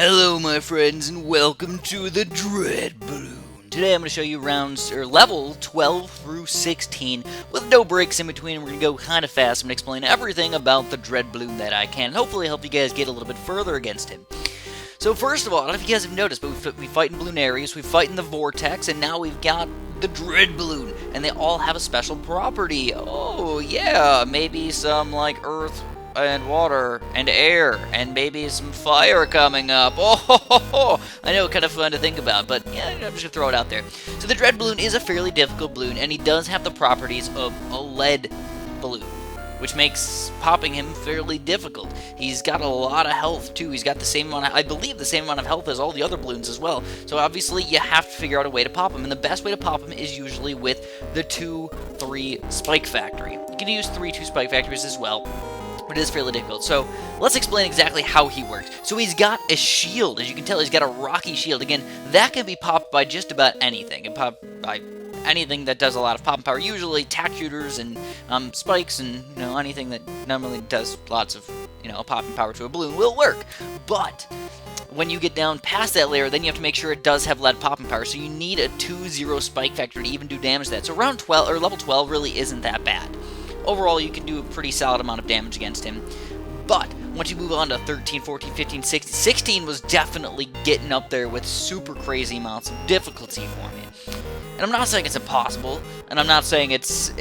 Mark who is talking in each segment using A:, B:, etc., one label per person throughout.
A: Hello my friends and welcome to the Dreadbloon. Today I'm going to show you rounds, or level 12 through 16 with no breaks in between, and we're going to go kind of fast. I'm going to explain everything about the Dreadbloon that I can, and hopefully help you guys get a little bit further against him. So first of all, I don't know if you guys have noticed, but we fight in Bloonarius, we fight in the Vortex, and now we've got the Dreadbloon, and they all have a special property. Oh yeah, maybe some like Earth and water and air and maybe some fire coming up. Oh, I know, kind of fun to think about, but yeah, I'm just gonna throw it out there. So the Dreadbloon is a fairly difficult balloon, and he does have the properties of a lead balloon, which makes popping him fairly difficult. He's got a lot of health too. He's got the same amount of, I believe, the same amount of health as all the other balloons as well. So obviously you have to figure out a way to pop him, and the best way to pop him is usually with the 2-3 spike factory. You can use 3-2 spike factories as well, but it is fairly difficult. So let's explain exactly how he works. So he's got a shield. As you can tell, he's got a rocky shield. Again, that can be popped by just about anything. It can pop by anything that does a lot of popping power. Usually tack shooters and spikes and anything that normally does lots of popping power to a balloon will work. But when you get down past that layer, then you have to make sure it does have lead popping power. So you need a 2-0 spike factor to even do damage to that. So around 12 or level 12 really isn't that bad. Overall, you can do a pretty solid amount of damage against him. But once you move on to 13, 14, 15, 16, 16 was definitely getting up there with super crazy amounts of difficulty for me. And I'm not saying it's impossible, and I'm not saying it's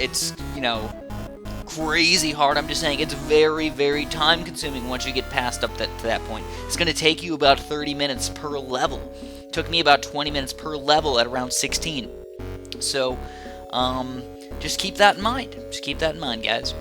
A: crazy hard. I'm just saying it's very, very time consuming once you get past up to that point. It's going to take you about 30 minutes per level. It took me about 20 minutes per level at around 16. So, just keep that in mind. Just keep that in mind, guys.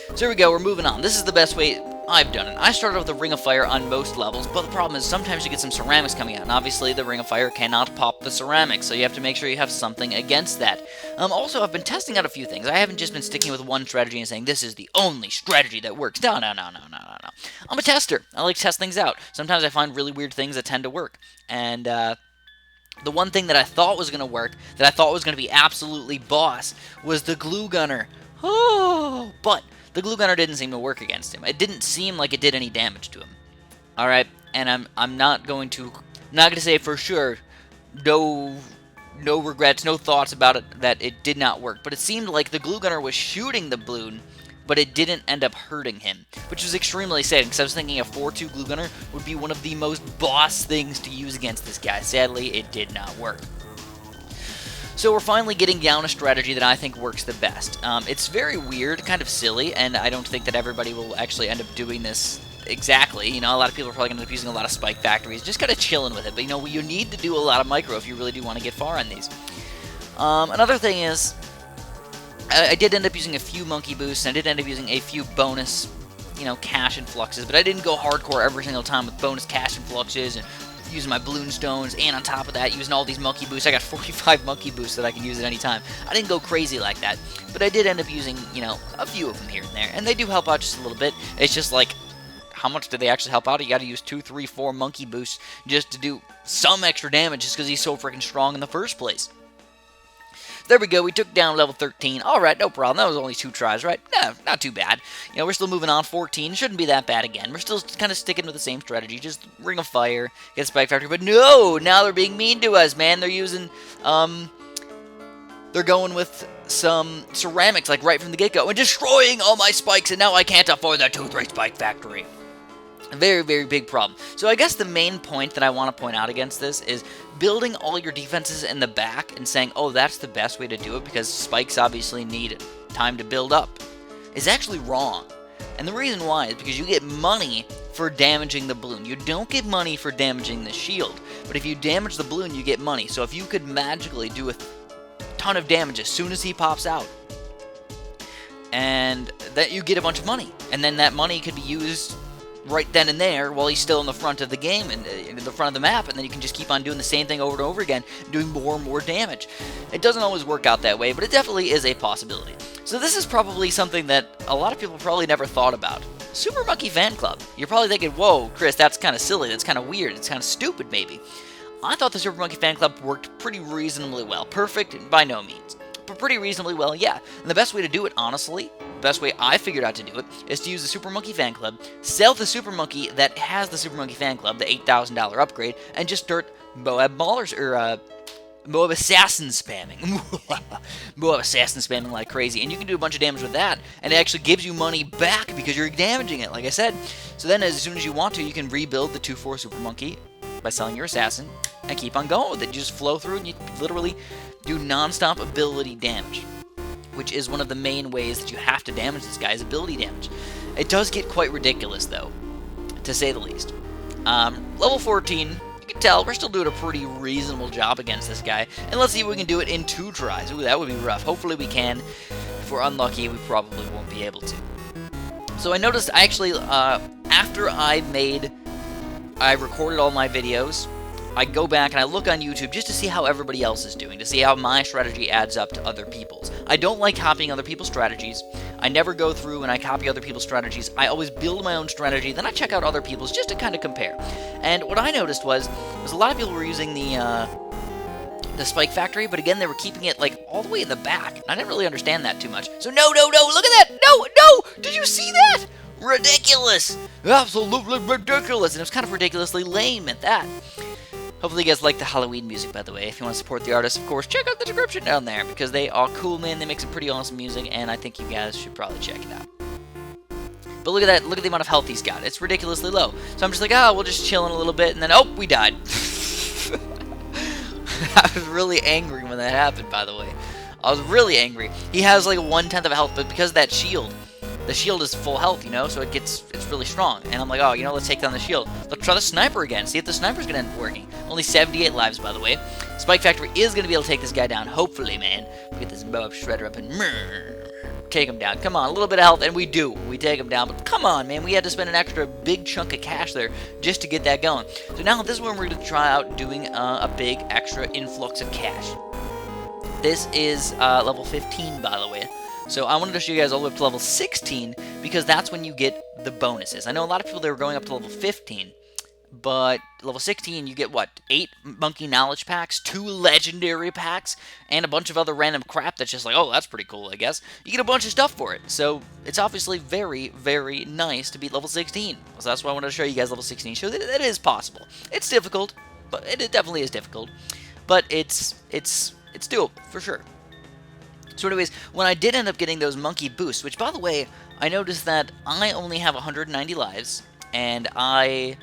A: So here we go, we're moving on. This is the best way I've done it. I started with the Ring of Fire on most levels, but the problem is sometimes you get some ceramics coming out, and obviously the Ring of Fire cannot pop the ceramics, so you have to make sure you have something against that. Also, I've been testing out a few things. I haven't just been sticking with one strategy and saying, this is the only strategy that works. No. I'm a tester. I like to test things out. Sometimes I find really weird things that tend to work, and the one thing that I thought was going to work, that I thought was going to be absolutely boss, was the Glue Gunner. Oh, but the Glue Gunner didn't seem to work against him. It didn't seem like it did any damage to him. All right, and I'm not going to say for sure, no regrets, no thoughts about it that it did not work. But it seemed like the Glue Gunner was shooting the balloon, but it didn't end up hurting him, which was extremely sad, because I was thinking a 4-2 Glue Gunner would be one of the most boss things to use against this guy. Sadly, it did not work. So we're finally getting down a strategy that I think works the best. It's very weird, kind of silly, and I don't think that everybody will actually end up doing this exactly. A lot of people are probably going to end up using a lot of spike factories, just kind of chilling with it. But you need to do a lot of micro if you really do want to get far on these. Another thing is, I did end up using a few monkey boosts, and I did end up using a few bonus, cash and fluxes, but I didn't go hardcore every single time with bonus cash and fluxes and using my balloon stones, and on top of that, using all these monkey boosts. I got 45 monkey boosts that I can use at any time. I didn't go crazy like that, but I did end up using, a few of them here and there, and they do help out just a little bit. It's just like, how much do they actually help out? You got to use 2, 3, 4 monkey boosts just to do some extra damage, just because he's so freaking strong in the first place. There we go, we took down level 13. Alright, no problem. That was only 2 tries, right? No, not too bad. We're still moving on. 14 shouldn't be that bad again. We're still kind of sticking with the same strategy. Just Ring of Fire, get Spike Factory. But no! Now they're being mean to us, man. They're using, they're going with some ceramics, like right from the get-go, and destroying all my spikes, and now I can't afford that 2-3 Spike Factory. Very, very big problem. So I guess the main point that I want to point out against this is building all your defenses in the back and saying, oh, that's the best way to do it because spikes obviously need time to build up, is actually wrong. And the reason why is because you get money for damaging the balloon. You don't get money for damaging the shield, but if you damage the balloon, you get money. So if you could magically do a ton of damage as soon as he pops out, and that you get a bunch of money, and then that money could be used right then and there while he's still in the front of the game and in the front of the map, and then you can just keep on doing the same thing over and over again, doing more and more damage. It doesn't always work out that way, but it definitely is a possibility. So this is probably something that a lot of people probably never thought about. Super Monkey Fan Club. You're probably thinking, whoa, Chris, that's kind of silly, that's kind of weird, it's kind of stupid maybe. I thought the Super Monkey Fan Club worked pretty reasonably well. Perfect? By no means. But pretty reasonably well, yeah. And the best way to do it, honestly, best way I figured out to do it is to use the Super Monkey Fan Club, sell the Super Monkey that has the Super Monkey Fan Club, the $8,000 upgrade, and just start Moab Ballers, or Moab Assassin spamming. Moab Assassin spamming like crazy. And you can do a bunch of damage with that, and it actually gives you money back because you're damaging it, like I said. So then as soon as you want to, you can rebuild the 2-4 Super Monkey by selling your Assassin, and keep on going with it. You just flow through, and you literally do non-stop ability damage, which is one of the main ways that you have to damage this guy, is ability damage. It does get quite ridiculous, though, to say the least. Level 14, you can tell we're still doing a pretty reasonable job against this guy, and let's see if we can do it in 2 tries. Ooh, that would be rough. Hopefully we can. If we're unlucky, we probably won't be able to. So I noticed, I actually, after I recorded all my videos, I go back and I look on YouTube just to see how everybody else is doing, to see how my strategy adds up to other people's. I don't like copying other people's strategies. I never go through and I copy other people's strategies. I always build my own strategy, then I check out other people's just to kind of compare. And what I noticed was a lot of people were using the Spike Factory, but again, they were keeping it like all the way in the back. And I didn't really understand that too much. So no, look at that! No! Did you see that? Ridiculous! Absolutely ridiculous! And it was kind of ridiculously lame at that. Hopefully you guys like the Halloween music, by the way. If you want to support the artists, of course, check out the description down there, because they are cool, man. They make some pretty awesome music, and I think you guys should probably check it out. But look at that. Look at the amount of health he's got. It's ridiculously low. So I'm just like, we'll just chill in a little bit, and then, we died. I was really angry when that happened, by the way. I was really angry. He has like 1/10 of health, but because of that shield, the shield is full health, so it's really strong. And I'm like, let's take down the shield. Let's try the sniper again, see if the sniper's going to end up working. Only 78 lives, by the way. Spike Factory is going to be able to take this guy down, hopefully, man. We get this Moab Shredder up and take him down. Come on, a little bit of health, and we do. We take him down, but come on, man. We had to spend an extra big chunk of cash there just to get that going. So now this is when we're going to try out doing a big extra influx of cash. This is level 15, by the way. So I wanted to show you guys all the way up to level 16, because that's when you get the bonuses. I know a lot of people, they were going up to level 15, but level 16, you get, 8 Monkey Knowledge Packs, 2 Legendary Packs, and a bunch of other random crap that's just like, that's pretty cool, I guess. You get a bunch of stuff for it, so it's obviously very, very nice to beat level 16. So that's why I wanted to show you guys level 16, show that it is possible. It's difficult, but it definitely is difficult, but it's doable, for sure. So anyways, when I did end up getting those monkey boosts, which, by the way, I noticed that I only have 190 lives, and I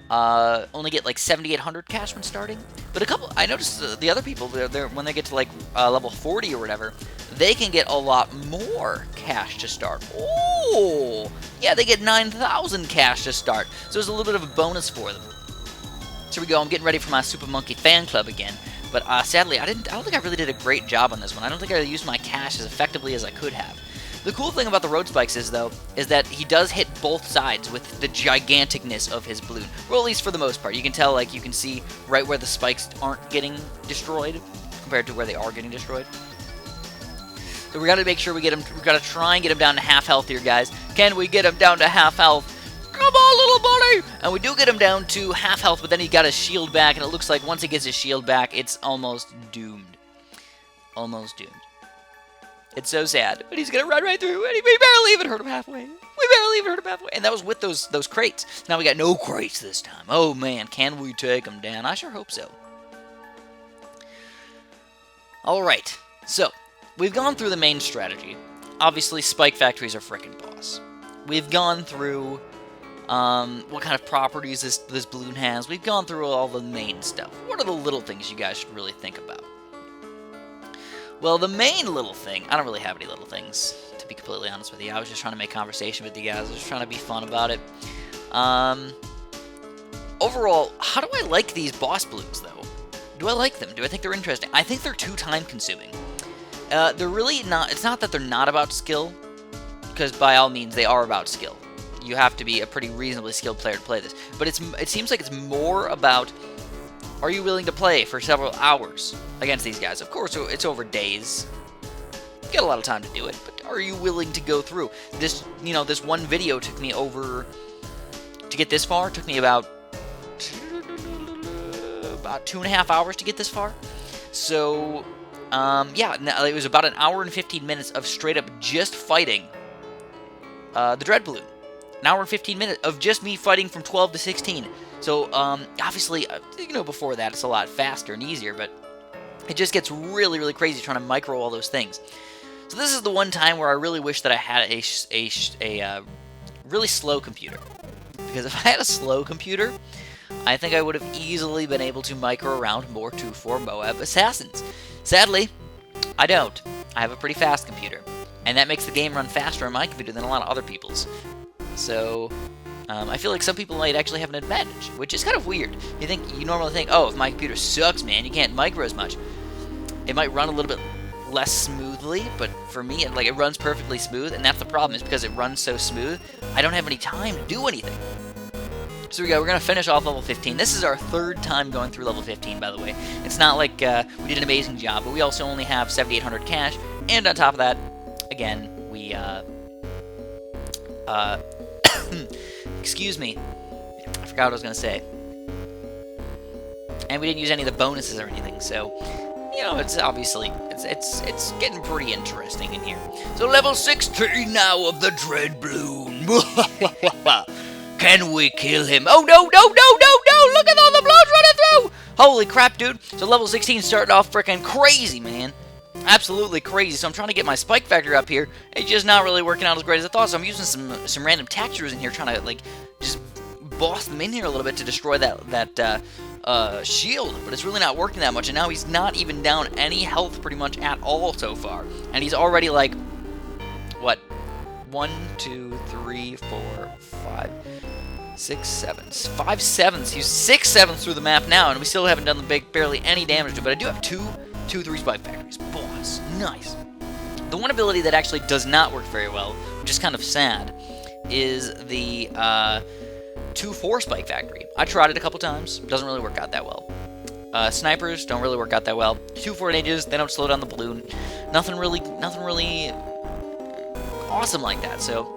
A: only get like 7,800 cash when starting. But I noticed the other people, when they get to like level 40 or whatever, they can get a lot more cash to start. Oh, yeah, they get 9,000 cash to start. So there's a little bit of a bonus for them. So here we go, I'm getting ready for my Super Monkey Fan Club again. But sadly, I don't think I really did a great job on this one. I don't think I used my cash as effectively as I could have. The cool thing about the road spikes is that he does hit both sides with the giganticness of his balloon. Well, at least for the most part. You can tell, you can see right where the spikes aren't getting destroyed compared to where they are getting destroyed. So we got to make sure we get him. We got to try and get him down to half health here, guys. Can we get him down to half health? Come on, little buddy! And we do get him down to half health, but then he got his shield back, and it looks like once he gets his shield back, it's almost doomed. Almost doomed. It's so sad, but he's gonna run right through, and we barely even hurt him halfway. We barely even hurt him halfway, and that was with those crates. Now we got no crates this time. Oh man, can we take him down? I sure hope so. Alright, so we've gone through the main strategy. Obviously, Spike Factory's our frickin' boss. We've gone through what kind of properties this balloon has. We've gone through all the main stuff. What are the little things you guys should really think about? Well, the main little thing, I don't really have any little things, to be completely honest with you. I was just trying to make conversation with you guys. I was just trying to be fun about it. Overall, how do I like these boss balloons, though? Do I like them? Do I think they're interesting? I think they're too time-consuming. They're really not, it's not that they're not about skill, because by all means, they are about skill. You have to be a pretty reasonably skilled player to play this. But it seems like it's more about, are you willing to play for several hours against these guys? Of course, it's over days. You get a lot of time to do it, but are you willing to go through? This one video took me to get this far, took me about 2.5 hours to get this far. So, yeah, it was about an hour and 15 minutes of straight up just fighting the Dreadbloon. An hour and 15 minutes of just me fighting from 12 to 16. So, obviously, before that it's a lot faster and easier, but it just gets really, really crazy trying to micro all those things. So this is the one time where I really wish that I had a really slow computer. Because if I had a slow computer, I think I would have easily been able to micro around more 2-4 Moab assassins. Sadly, I don't. I have a pretty fast computer. And that makes the game run faster on my computer than a lot of other people's. So, I feel like some people might actually have an advantage, which is kind of weird. You normally think, oh, if my computer sucks, man, you can't micro as much. It might run a little bit less smoothly, but for me, it runs perfectly smooth, and that's the problem, is because it runs so smooth, I don't have any time to do anything. So here we go, we're going to finish off level 15. This is our third time going through level 15, by the way. It's not like we did an amazing job, but we also only have 7,800 cash, and on top of that, again, we, excuse me, I forgot what I was going to say. And we didn't use any of the bonuses or anything, so, it's obviously, it's getting pretty interesting in here. So level 16 now of the Dreadbloon. Can we kill him? Oh, no, look at all the blows running through! Holy crap, dude. So level 16 started off freaking crazy, man. Absolutely crazy. So I'm trying to get my spike factor up here. It's just not really working out as great as I thought, so I'm using some random textures in here, trying to, just boss them in here a little bit to destroy that shield, but it's really not working that much, and now he's not even down any health pretty much at all so far, and he's already what, 1, 2, 3, 4, 5, 6, 7, 5 7ths. He's 6 7ths through the map now, and we still haven't done barely any damage to him, but I do have 2-3 spike factories. Boss, nice. The one ability that actually does not work very well, which is kind of sad, is the 2-4 spike factory. I tried it a couple times. Doesn't really work out that well. Snipers don't really work out that well. 2-4 ninjas, they don't slow down the balloon. Nothing really awesome like that. So,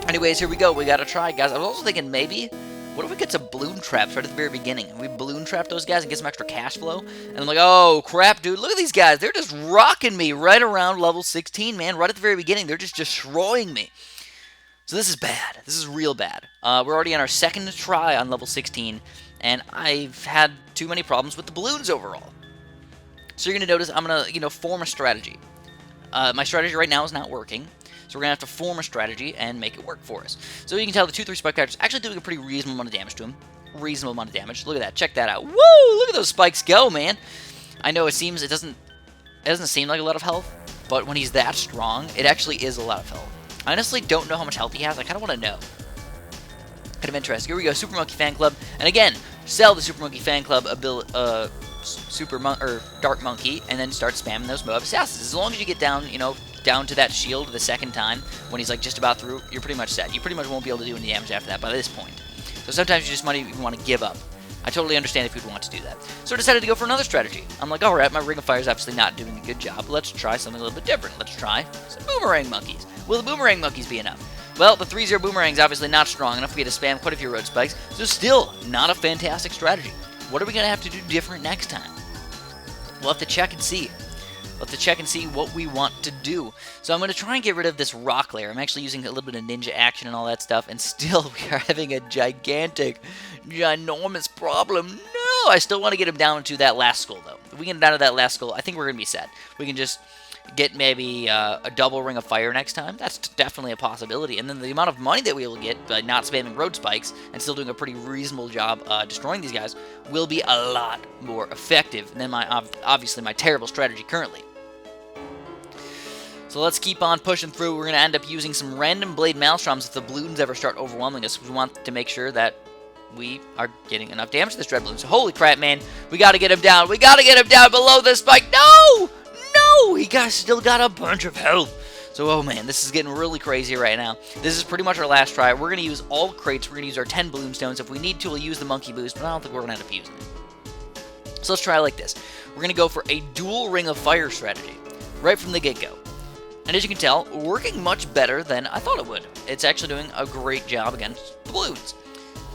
A: anyways, here we go. We gotta try, guys. I was also thinking maybe, what if we get some balloon traps right at the very beginning? And we balloon trap those guys and get some extra cash flow? And I'm like, oh crap, dude, look at these guys. They're just rocking me right around level 16, man. Right at the very beginning, they're just destroying me. So this is bad. This is real bad. We're already on our second try on level 16, and I've had too many problems with the balloons overall. So you're going to notice I'm going to, form a strategy. My strategy right now is not working, so we're going to have to form a strategy and make it work for us. So you can tell the 2-3 spike factors actually doing a pretty reasonable amount of damage to him. Reasonable amount of damage. Look at that. Check that out. Woo! Look at those spikes go, man. I know it doesn't seem like a lot of health, but when he's that strong, it actually is a lot of health. I honestly don't know how much health he has. I kind of want to know. Kind of interesting. Here we go, Super Monkey Fan Club. And again, sell the Super Monkey Fan Club Dark Monkey, and then start spamming those Moab Assassins. As long as you get down, down to that shield the second time, when he's just about through, you're pretty much set. You pretty much won't be able to do any damage after that by this point. So sometimes you just might even want to give up. I totally understand if you'd want to do that. So I decided to go for another strategy. I'm like, alright, my Ring of Fire is obviously not doing a good job. Let's try something a little bit different. Let's try some Boomerang Monkeys. Will the Boomerang Monkeys be enough? Well, the 3-0 Boomerang is obviously not strong enough for you to spam quite a few road spikes, so still not a fantastic strategy. What are we going to have to do different next time? We'll have to check and see. We'll have to check and see what we want to do. So I'm going to try and get rid of this rock layer. I'm actually using a little bit of ninja action and all that stuff, and still we are having a gigantic, ginormous problem. No! I still want to get him down to that last skull, though. If we get him down to that last skull, I think we're going to be set. We can just get maybe a double Ring of Fire next time. That's definitely a possibility. And then the amount of money that we will get by not spamming road spikes and still doing a pretty reasonable job destroying these guys will be a lot more effective than obviously my terrible strategy currently. So let's keep on pushing through. We're going to end up using some random Blade Maelstroms if the balloons ever start overwhelming us. We want to make sure that we are getting enough damage to this Dreadbloon. So holy crap, man. We got to get him down. We got to get him down below this spike. No! No! He still got a bunch of health. So, oh man, this is getting really crazy right now. This is pretty much our last try. We're going to use all crates. We're going to use our 10 Bloon Stones. If we need to, we'll use the Monkey Boost, but I don't think we're going to end up using it. So let's try like this. We're going to go for a dual Ring of Fire strategy right from the get-go. And as you can tell, working much better than I thought it would. It's actually doing a great job against the balloons.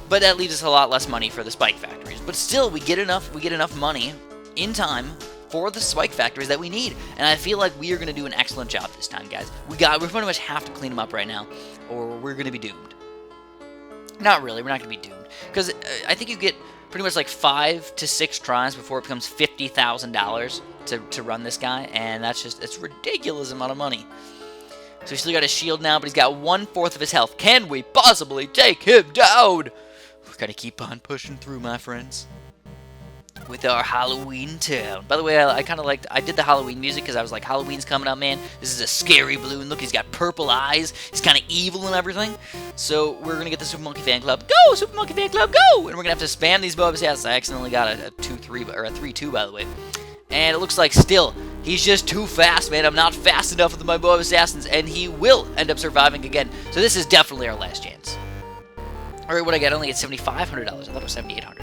A: But that leaves us a lot less money for the spike factories. But still, we get enough money in time for the spike factors that we need. And I feel like we are going to do an excellent job this time, guys. We pretty much have to clean them up right now, or we're going to be doomed. Not really, we're not going to be doomed. Because I think you get pretty much like 5 to 6 tries before it becomes $50,000 to run this guy. And it's ridiculous amount of money. So he's still got his shield now, but he's got 1/4 of his health. Can we possibly take him down? We're going to keep on pushing through, my friends, with our Halloween town. By the way, I did the Halloween music because I was like, Halloween's coming up, man. This is a scary Bloon. Look, he's got purple eyes. He's kind of evil and everything. So we're going to get the Super Monkey Fan Club. Go, Super Monkey Fan Club, go! And we're going to have to spam these Boba Yes, I accidentally got a 2-3, or a 3-2, by the way. And it looks like still, he's just too fast, man. I'm not fast enough with my Bow of Assassins, and he will end up surviving again. So this is definitely our last chance. Alright, what I got? I only get $7,500. I thought it was $7,800.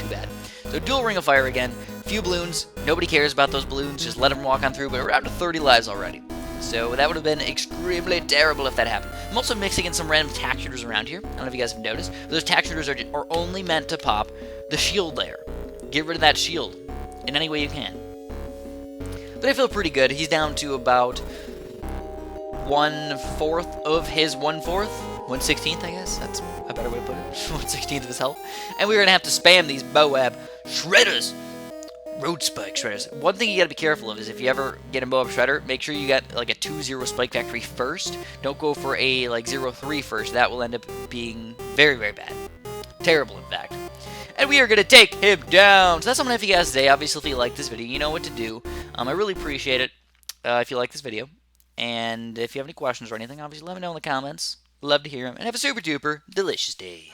A: Too bad. So dual Ring of Fire again. Few balloons. Nobody cares about those balloons. Just let them walk on through. But we're up to 30 lives already. So that would have been extremely terrible if that happened. I'm also mixing in some random tack shooters around here. I don't know if you guys have noticed. But those tack shooters are only meant to pop the shield layer. Get rid of that shield in any way you can. But I feel pretty good. He's down to about 1/4 of his 1/4. 1/16th, I guess. That's a better way to put it. 1/16th of his health. And we're going to have to spam these Boab Shredders. Road Spike Shredders. One thing you got to be careful of is if you ever get a Boab Shredder, make sure you got like a 2-0 Spike Factory first. Don't go for a like 0-3 first. That will end up being very, very bad. Terrible, in fact. And we are going to take him down. So that's all I'm going to have for you guys today. Obviously, if you like this video, you know what to do. I really appreciate it if you like this video. And if you have any questions or anything, obviously let me know in the comments. Love to hear them. And have a super duper delicious day.